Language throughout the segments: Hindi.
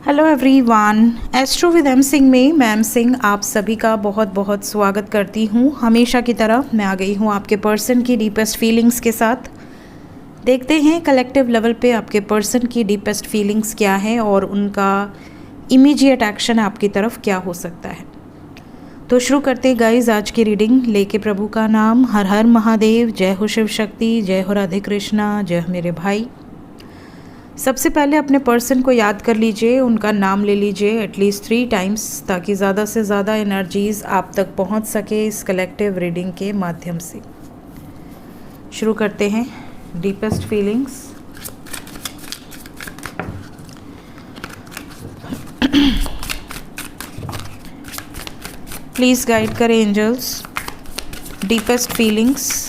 Hello everyone, astro with M Singh में मैम सिंह आप सभी का बहुत बहुत स्वागत करती हूँ। हमेशा की तरह मैं आ गई हूँ आपके पर्सन की डीपेस्ट फीलिंग्स के साथ। देखते हैं कलेक्टिव लेवल पे आपके पर्सन की डीपेस्ट फीलिंग्स क्या है और उनका इमीडिएट एक्शन आपकी तरफ क्या हो सकता है। तो शुरू करते हैं गाइज आज की रीडिंग लेके प्रभु का नाम। हर हर महादेव, जय हो शिव शक्ति, जय हो राधे कृष्णा, जय हो मेरे भाई। सबसे पहले अपने पर्सन को याद कर लीजिए, उनका नाम ले लीजिए एटलीस्ट 3 टाइम्स ताकि ज़्यादा से ज़्यादा एनर्जीज़ आप तक पहुंच सके इस कलेक्टिव रीडिंग के माध्यम से। शुरू करते हैं डीपेस्ट फीलिंग्स। प्लीज़ गाइड करें angels, deepest feelings.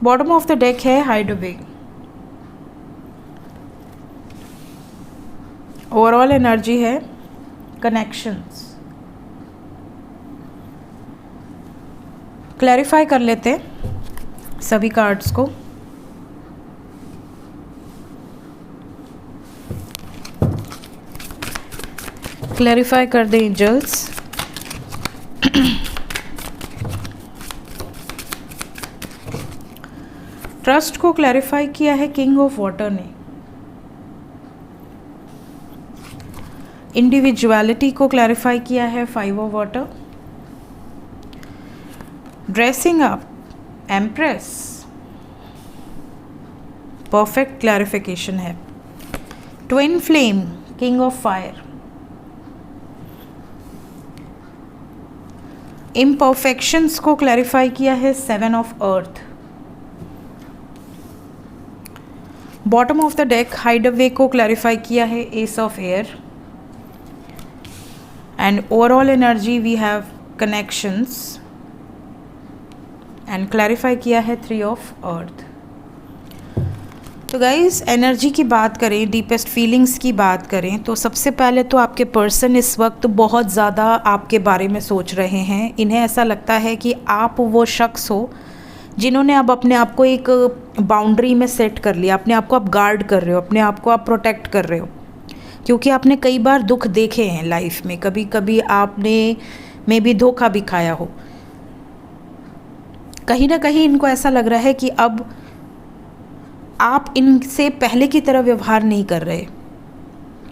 Bottom of the deck है हाइड अवे। ओवरऑल एनर्जी है कनेक्शंस। क्लैरिफाई कर लेते हैं सभी कार्ड्स को। क्लैरिफाई कर दें एंजल्स। ट्रस्ट को क्लैरिफाई किया है किंग ऑफ वाटर ने। इंडिविजुअलिटी को क्लैरिफाई किया है 5 of water. Dressing up empress, perfect clarification है। Twin flame king of fire. Imperfections को क्लैरिफाई किया है 7 of earth. Bottom of the deck hide away को क्लैरिफाई किया है ace of air. And overall energy we have connections and clarify किया है 3 ऑफ अर्थ। तो गाइज एनर्जी की बात करें, डीपेस्ट फीलिंग्स की बात करें तो सबसे पहले तो आपके पर्सन इस वक्त बहुत ज़्यादा आपके बारे में सोच रहे हैं। इन्हें ऐसा लगता है कि आप वो शख्स हो जिन्होंने अब अपने आप को एक बाउंड्री में सेट कर लिया। अपने आप को आप गार्ड कर रहे हो, अपने आप को आप प्रोटेक्ट कर रहे हो, क्योंकि आपने कई बार दुख देखे हैं लाइफ में। कभी कभी आपने में भी धोखा भी खाया हो। कहीं ना कहीं इनको ऐसा लग रहा है कि अब आप इनसे पहले की तरह व्यवहार नहीं कर रहे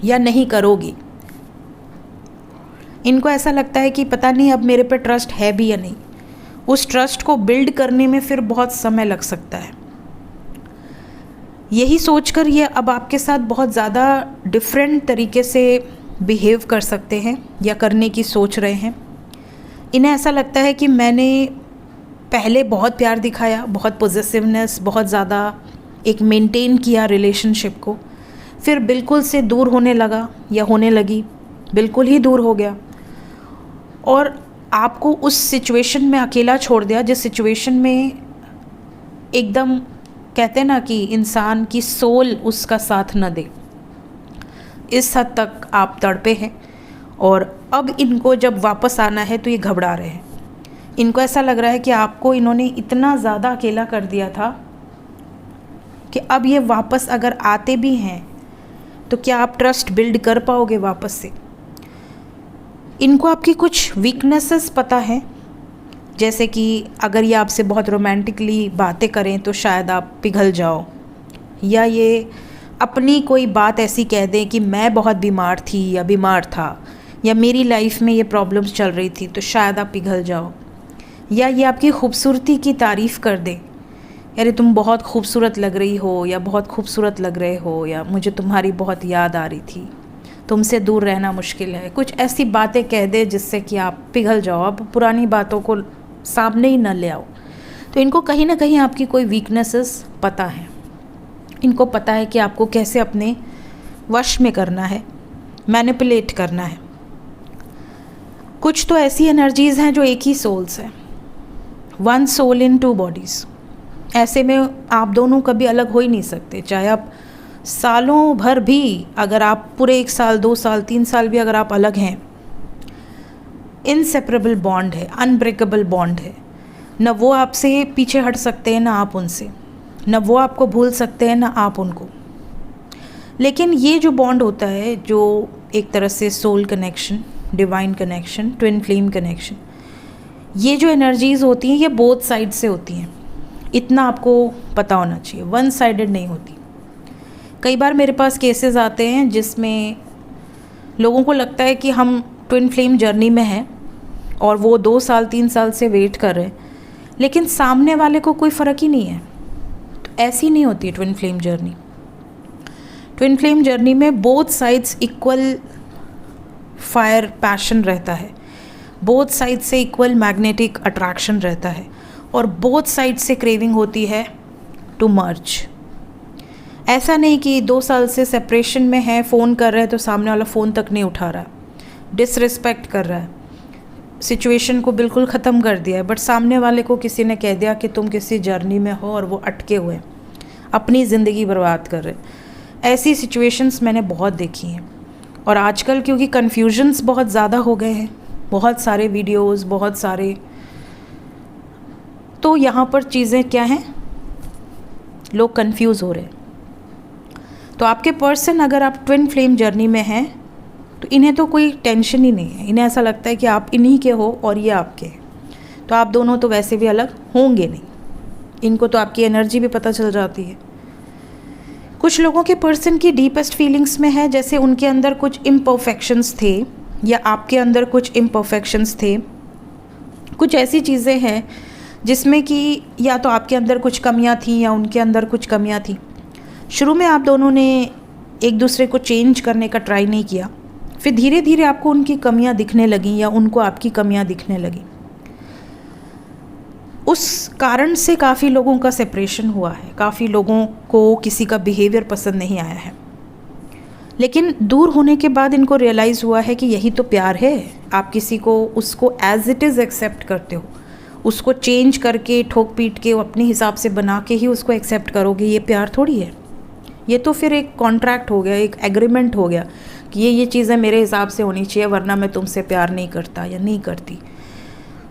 या नहीं करोगी। इनको ऐसा लगता है कि पता नहीं अब मेरे पे ट्रस्ट है भी या नहीं। उस ट्रस्ट को बिल्ड करने में फिर बहुत समय लग सकता है। यही सोचकर ये अब आपके साथ बहुत ज़्यादा डिफरेंट तरीके से बिहेव कर सकते हैं या करने की सोच रहे हैं। इन्हें ऐसा लगता है कि मैंने पहले बहुत प्यार दिखाया, बहुत पॉजिटिवनेस, बहुत ज़्यादा एक मेंटेन किया रिलेशनशिप को, फिर बिल्कुल से दूर होने लगा या होने लगी, बिल्कुल ही दूर हो गया और आपको उस सिचुएशन में अकेला छोड़ दिया जिस सिचुएशन में एकदम कहते हैं ना कि इंसान की सोल उसका साथ न दे। इस हद तक आप तड़पे हैं और अब इनको जब वापस आना है तो ये घबरा रहे हैं। इनको ऐसा लग रहा है कि आपको इन्होंने इतना ज़्यादा अकेला कर दिया था कि अब ये वापस अगर आते भी हैं तो क्या आप ट्रस्ट बिल्ड कर पाओगे वापस से। इनको आपकी कुछ वीकनेसेस पता है, जैसे कि अगर ये आपसे बहुत रोमांटिकली बातें करें तो शायद आप पिघल जाओ, या ये अपनी कोई बात ऐसी कह दें कि मैं बहुत बीमार थी या बीमार था, या मेरी लाइफ में ये प्रॉब्लम्स चल रही थी तो शायद आप पिघल जाओ, या ये आपकी खूबसूरती की तारीफ़ कर दें, यार तुम बहुत खूबसूरत लग रही हो या बहुत खूबसूरत लग रहे हो, या मुझे तुम्हारी बहुत याद आ रही थी, तुमसे दूर रहना मुश्किल है। कुछ ऐसी बातें कह दे जिससे कि आप पिघल जाओ, अब पुरानी बातों को सामने ही न ले आओ। तो इनको कहीं ना कहीं आपकी कोई वीकनेसेस पता है। इनको पता है कि आपको कैसे अपने वश में करना है, मैनिपुलेट करना है। कुछ तो ऐसी एनर्जीज़ हैं जो एक ही सोल्स हैं, one soul in two bodies. ऐसे में आप दोनों कभी अलग हो ही नहीं सकते, चाहे आप सालों भर भी, अगर आप पूरे 1 साल 2 साल 3 साल भी अगर आप अलग हैं, इनसेपरेबल बॉन्ड है, अनब्रेकेबल बॉन्ड है। न वो आपसे पीछे हट सकते हैं ना आप उनसे, न वो आपको भूल सकते हैं ना आप उनको। लेकिन ये जो बॉन्ड होता है, जो एक तरह से soul connection, divine connection, twin flame connection, ये जो एनर्जीज़ होती हैं ये बोथ साइड से होती हैं। इतना आपको पता होना चाहिए, वन साइडेड नहीं होती। कई बार मेरे पास केसेस आते हैं जिसमें लोगों को लगता है कि हम ट्विन फ्लेम जर्नी में हैं और वो 2 साल 3 साल से वेट कर रहे हैं, लेकिन सामने वाले को कोई फ़र्क ही नहीं है। तो ऐसी नहीं होती twin flame journey. Twin flame journey में both sides equal fire passion रहता है, बोथ साइड से इक्वल मैग्नेटिक अट्रैक्शन रहता है, और बोथ साइड से क्रेविंग होती है टू मर्ज। ऐसा नहीं कि 2 साल से सेपरेशन में है, फ़ोन कर रहे हैं तो सामने वाला फ़ोन तक नहीं उठा रहा है, डिसरिस्पेक्ट कर रहा है, सिचुएशन को बिल्कुल ख़त्म कर दिया है, बट सामने वाले को किसी ने कह दिया कि तुम किसी जर्नी में हो और वो अटके हुए हैं, अपनी ज़िंदगी बर्बाद कर रहे हैं। ऐसी सिचुएशंस मैंने बहुत देखी हैं। और आजकल क्योंकि कन्फ्यूजन्स बहुत ज़्यादा हो गए हैं, बहुत सारे वीडियोस, बहुत सारे, तो यहाँ पर चीज़ें क्या हैं, लोग कंफ्यूज हो रहे हैं। तो आपके पर्सन अगर आप ट्विन फ्लेम जर्नी में हैं तो इन्हें तो कोई टेंशन ही नहीं है, इन्हें ऐसा लगता है कि आप इन्हीं के हो और ये आपके हैं, तो आप दोनों तो वैसे भी अलग होंगे नहीं। इनको तो आपकी एनर्जी भी पता चल जाती है। कुछ लोगों के पर्सन की डीपेस्ट फीलिंग्स में है जैसे उनके अंदर कुछ इम्परफेक्शंस थे या आपके अंदर कुछ इम्परफेक्शंस थे। कुछ ऐसी चीज़ें हैं जिसमें कि या तो आपके अंदर कुछ कमियां थी या उनके अंदर कुछ कमियां थी। शुरू में आप दोनों ने एक दूसरे को चेंज करने का ट्राई नहीं किया, फिर धीरे धीरे आपको उनकी कमियां दिखने लगी या उनको आपकी कमियां दिखने लगी। उस कारण से काफ़ी लोगों का सेपरेशन हुआ है, काफ़ी लोगों को किसी का बिहेवियर पसंद नहीं आया है। लेकिन दूर होने के बाद इनको रियलाइज़ हुआ है कि यही तो प्यार है। आप किसी को उसको एज इट इज़ एक्सेप्ट करते हो, उसको चेंज करके ठोक पीट के अपने हिसाब से बना के ही उसको एक्सेप्ट करोगे, ये प्यार थोड़ी है। ये तो फिर एक कॉन्ट्रैक्ट हो गया, एक एग्रीमेंट हो गया कि ये चीज़ें मेरे हिसाब से होनी चाहिए, वरना मैं तुमसे प्यार नहीं करता या नहीं करती।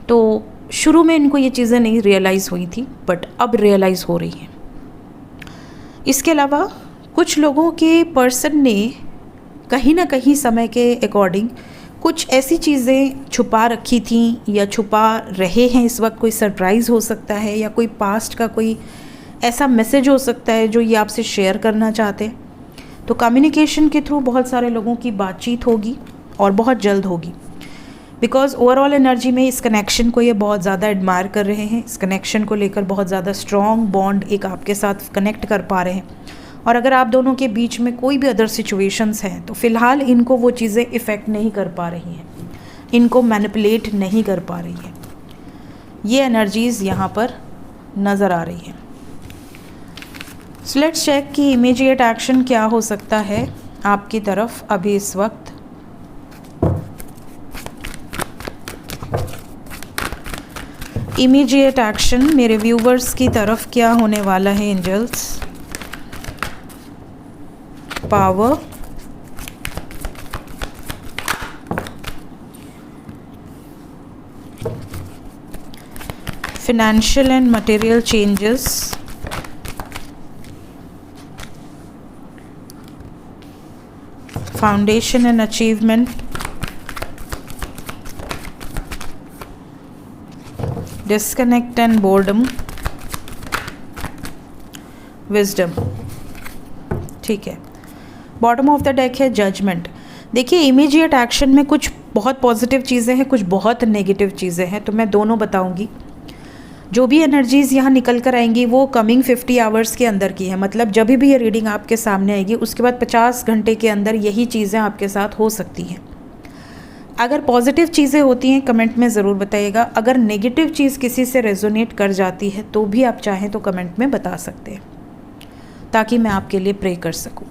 तो शुरू में इनको ये चीज़ें नहीं रियलाइज़ हुई थी, बट अब रियलाइज़ हो रही हैं। इसके अलावा कुछ लोगों के पर्सन ने कहीं ना कहीं समय के अकॉर्डिंग कुछ ऐसी चीज़ें छुपा रखी थी या छुपा रहे हैं इस वक्त। कोई सरप्राइज़ हो सकता है या कोई पास्ट का कोई ऐसा मैसेज हो सकता है जो ये आपसे शेयर करना चाहते हैं। तो कम्युनिकेशन के थ्रू बहुत सारे लोगों की बातचीत होगी और बहुत जल्द होगी, बिकॉज ओवरऑल एनर्जी में इस कनेक्शन को ये बहुत ज़्यादा एडमायर कर रहे हैं। इस कनेक्शन को लेकर बहुत ज़्यादा स्ट्रॉन्ग बॉन्ड एक आपके साथ कनेक्ट कर पा रहे हैं। और अगर आप दोनों के बीच में कोई भी अदर सिचुएशंस हैं तो फ़िलहाल इनको वो चीज़ें इफ़ेक्ट नहीं कर पा रही हैं, इनको मैनिपुलेट नहीं कर पा रही हैं। ये एनर्जीज़ यहाँ पर नज़र आ रही हैं। सो लेट्स चेक कि इमीडिएट एक्शन क्या हो सकता है आपकी तरफ अभी इस वक्त। इमीडिएट एक्शन मेरे व्यूवर्स की तरफ क्या होने वाला है angels? Power, financial and material changes, foundation and achievement, disconnect and boredom, wisdom। ठीक है, बॉटम ऑफ द डेक है जजमेंट। देखिए इमीडिएट एक्शन में कुछ बहुत पॉजिटिव चीज़ें हैं, कुछ बहुत नेगेटिव चीज़ें हैं, तो मैं दोनों बताऊंगी। जो भी एनर्जीज़ यहाँ निकल कर आएंगी वो कमिंग 50 आवर्स के अंदर की है। मतलब जब भी ये रीडिंग आपके सामने आएगी उसके बाद 50 घंटे के अंदर यही चीज़ें आपके साथ हो सकती हैं। अगर पॉजिटिव चीज़ें होती हैं कमेंट में ज़रूर बताइएगा। अगर नेगेटिव चीज़ किसी से रेजोनेट कर जाती है तो भी आप चाहें तो कमेंट में बता सकते हैं, ताकि मैं आपके लिए प्रे कर सकूँ।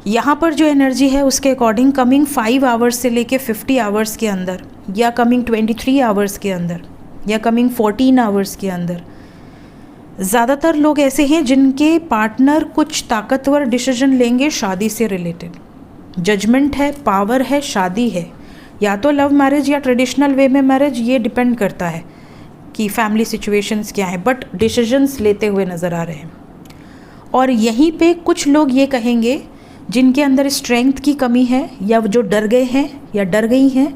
यहाँ पर जो एनर्जी है उसके अकॉर्डिंग कमिंग 5 आवर्स से लेके 50 आवर्स के अंदर या कमिंग 23 आवर्स के अंदर या कमिंग 14 आवर्स के अंदर। ज़्यादातर लोग ऐसे हैं जिनके पार्टनर कुछ ताकतवर डिसीजन लेंगे शादी से रिलेटेड। जजमेंट है, पावर है, शादी है, या तो लव मैरिज या ट्रेडिशनल वे में मैरिज, ये डिपेंड करता है कि फैमिली सिचुएशंस क्या है, बट डिसीजंस लेते हुए नज़र आ रहे हैं। और यहीं पे कुछ लोग ये कहेंगे जिनके अंदर स्ट्रेंथ की कमी है या जो डर गए हैं या डर गई हैं,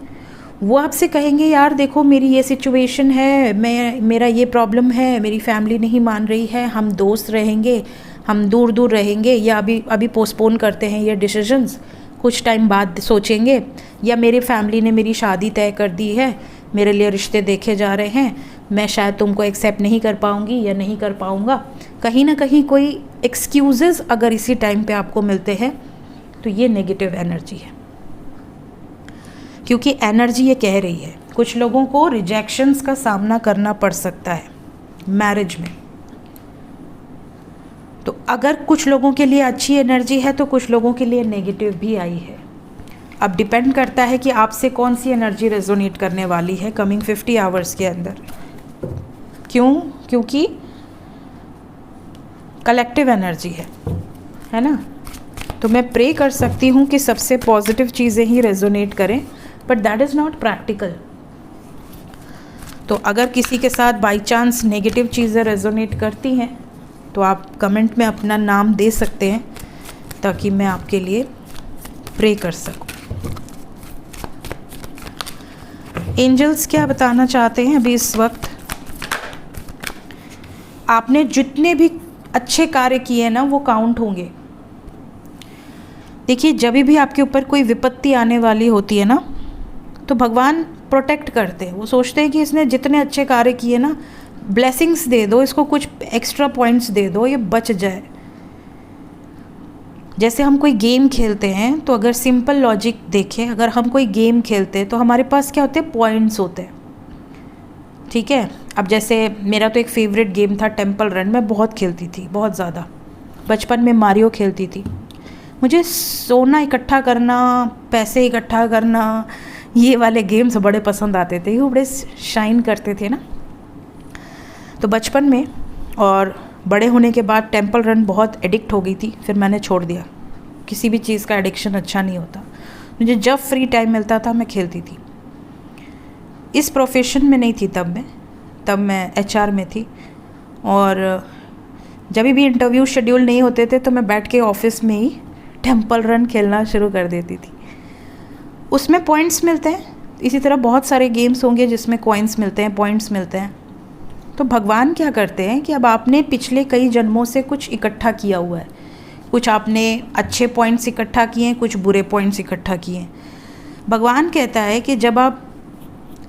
वो आपसे कहेंगे यार देखो मेरी ये सिचुएशन है, मेरा ये प्रॉब्लम है, मेरी फैमिली नहीं मान रही है, हम दोस्त रहेंगे, हम दूर दूर रहेंगे, या अभी पोस्टपोन करते हैं ये डिसीजंस, कुछ टाइम बाद सोचेंगे, या मेरी फैमिली ने मेरी शादी तय कर दी है, मेरे लिए रिश्ते देखे जा रहे हैं, मैं शायद तुमको एक्सेप्ट नहीं कर पाऊँगी या नहीं कर पाऊँगा। कहीं ना कहीं कोई एक्सक्यूज़ेस अगर इसी टाइम पे आपको मिलते हैं तो ये नेगेटिव एनर्जी है, क्योंकि एनर्जी ये कह रही है कुछ लोगों को रिजेक्शंस का सामना करना पड़ सकता है मैरिज में। तो अगर कुछ लोगों के लिए अच्छी एनर्जी है तो कुछ लोगों के लिए नेगेटिव भी आई है। अब डिपेंड करता है कि आपसे कौन सी एनर्जी रेजोनेट करने वाली है कमिंग 50 आवर्स के अंदर। क्योंकि कलेक्टिव एनर्जी है ना। तो मैं प्रे कर सकती हूँ कि सबसे पॉजिटिव चीज़ें ही रेजोनेट करें, but that is not practical. तो अगर किसी के साथ बाई चांस नेगेटिव चीज़ें रेजोनेट करती हैं तो आप कमेंट में अपना नाम दे सकते हैं ताकि मैं आपके लिए प्रे कर सकूं। एंजल्स क्या बताना चाहते हैं अभी इस वक्त? आपने जितने भी अच्छे कार्य किए ना वो काउंट होंगे। देखिए, जब भी आपके ऊपर कोई विपत्ति आने वाली होती है ना तो भगवान प्रोटेक्ट करते हैं। वो सोचते हैं कि इसने जितने अच्छे कार्य किए ना, ब्लेसिंग्स दे दो इसको, कुछ एक्स्ट्रा पॉइंट्स दे दो, ये बच जाए। जैसे हम कोई गेम खेलते हैं तो अगर सिंपल लॉजिक देखें, अगर हम कोई गेम खेलते हैं तो हमारे पास क्या होते हैं? पॉइंट्स होते हैं, ठीक है। अब जैसे मेरा तो एक फेवरेट गेम था टेम्पल रन, मैं बहुत खेलती थी, बहुत ज़्यादा। बचपन में मारियो खेलती थी। मुझे सोना इकट्ठा करना, पैसे इकट्ठा करना, ये वाले गेम्स बड़े पसंद आते थे, वो बड़े शाइन करते थे ना। तो बचपन में और बड़े होने के बाद टेम्पल रन बहुत एडिक्ट हो गई थी, फिर मैंने छोड़ दिया। किसी भी चीज़ का एडिक्शन अच्छा नहीं होता। मुझे जब फ्री टाइम मिलता था मैं खेलती थी। इस प्रोफेशन में नहीं थी तब मैं HR में थी, और जब भी इंटरव्यू शेड्यूल नहीं होते थे तो मैं बैठ के ऑफिस में ही टेम्पल रन खेलना शुरू कर देती थी। उसमें पॉइंट्स मिलते हैं, इसी तरह बहुत सारे गेम्स होंगे जिसमें कॉइन्स मिलते हैं, पॉइंट्स मिलते हैं। तो भगवान क्या करते हैं कि अब आपने पिछले कई जन्मों से कुछ इकट्ठा किया हुआ है, कुछ आपने अच्छे पॉइंट्स इकट्ठा किए हैं, कुछ बुरे पॉइंट्स इकट्ठा किए हैं। भगवान कहता है कि जब आप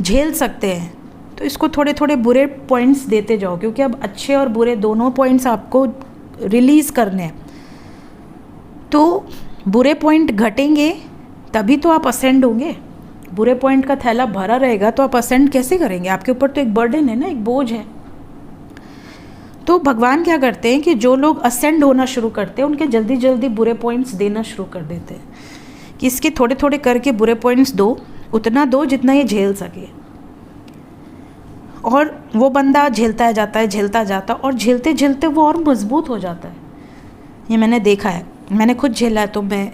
झेल सकते हैं तो इसको थोड़े थोड़े बुरे पॉइंट्स देते जाओ, क्योंकि अब अच्छे और बुरे दोनों पॉइंट्स आपको रिलीज़ करने हैं। तो बुरे पॉइंट घटेंगे तभी तो आप असेंड होंगे। बुरे पॉइंट का थैला भरा रहेगा तो आप असेंड कैसे करेंगे? आपके ऊपर तो एक बर्डन है ना, एक बोझ है। तो भगवान क्या करते हैं कि जो लोग असेंड होना शुरू करते हैं उनके जल्दी जल्दी बुरे पॉइंट्स देना शुरू कर देते हैं कि इसके थोड़े थोड़े करके बुरे पॉइंट्स दो, उतना दो जितना ये झेल सके। और वो बंदा झेलता जाता और झेलते झेलते वो और मजबूत हो जाता है। ये मैंने देखा है, मैंने खुद झेला है, तो मैं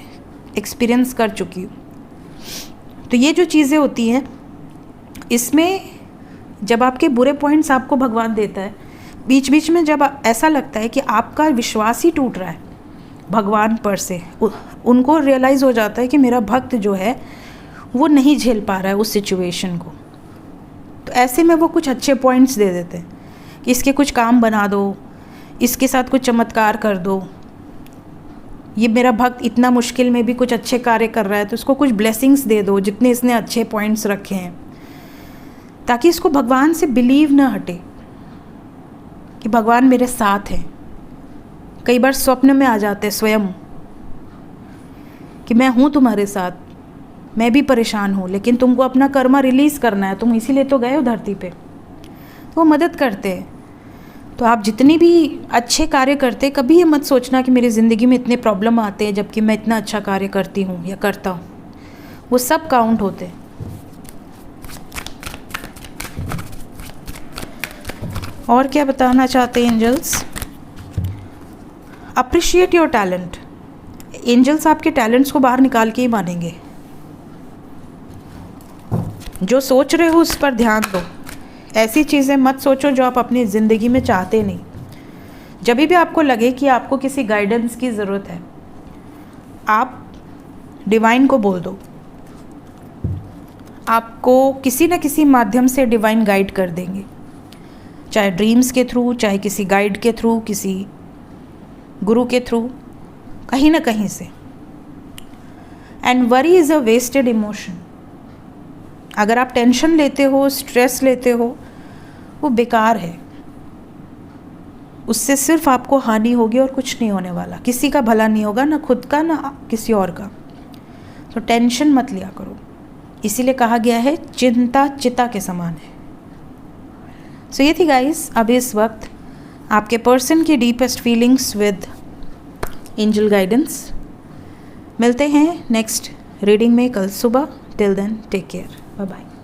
एक्सपीरियंस कर चुकी हूँ। तो ये जो चीज़ें होती हैं, इसमें जब आपके बुरे पॉइंट्स आपको भगवान देता है, बीच बीच में जब ऐसा लगता है कि आपका विश्वास ही टूट रहा है भगवान पर से, उनको रियलाइज़ हो जाता है कि मेरा भक्त जो है वो नहीं झेल पा रहा है उस सिचुएशन को, तो ऐसे में वो कुछ अच्छे पॉइंट्स दे देते हैं कि इसके कुछ काम बना दो, इसके साथ कुछ चमत्कार कर दो, ये मेरा भक्त इतना मुश्किल में भी कुछ अच्छे कार्य कर रहा है तो इसको कुछ ब्लेसिंग्स दे दो जितने इसने अच्छे पॉइंट्स रखे हैं, ताकि इसको भगवान से बिलीव ना हटे कि भगवान मेरे साथ हैं। कई बार स्वप्न में आ जाते स्वयं कि मैं हूँ तुम्हारे साथ, मैं भी परेशान हूँ, लेकिन तुमको अपना कर्मा रिलीज़ करना है, तुम इसीलिए तो गए हो धरती पे। तो वो मदद करते हैं। तो आप जितनी भी अच्छे कार्य करते, कभी ये मत सोचना कि मेरी ज़िंदगी में इतने प्रॉब्लम आते हैं जबकि मैं इतना अच्छा कार्य करती हूँ या करता हूँ। वो सब काउंट होते हैं। और क्या बताना चाहते हैं angels? Appreciate your talent. Angels आपके टैलेंट्स को बाहर निकाल के ही मानेंगे। जो सोच रहे हो उस पर ध्यान दो। ऐसी चीज़ें मत सोचो जो आप अपनी ज़िंदगी में चाहते नहीं। जब भी आपको लगे कि आपको किसी गाइडेंस की ज़रूरत है, आप डिवाइन को बोल दो। आपको किसी न किसी माध्यम से डिवाइन गाइड कर देंगे, चाहे ड्रीम्स के थ्रू, चाहे किसी गाइड के थ्रू, किसी गुरु के थ्रू, कहीं ना कहीं से। And worry is a wasted emotion. अगर आप टेंशन लेते हो, स्ट्रेस लेते हो, वो बेकार है। उससे सिर्फ आपको हानि होगी और कुछ नहीं होने वाला। किसी का भला नहीं होगा, ना खुद का ना किसी और का। तो टेंशन मत लिया करो। इसीलिए कहा गया है चिंता चिता के समान है। सो ये थी गाइस अभी इस वक्त आपके पर्सन की deepest feelings with angel guidance. मिलते हैं नेक्स्ट रीडिंग में कल सुबह। Till then take care, bye bye.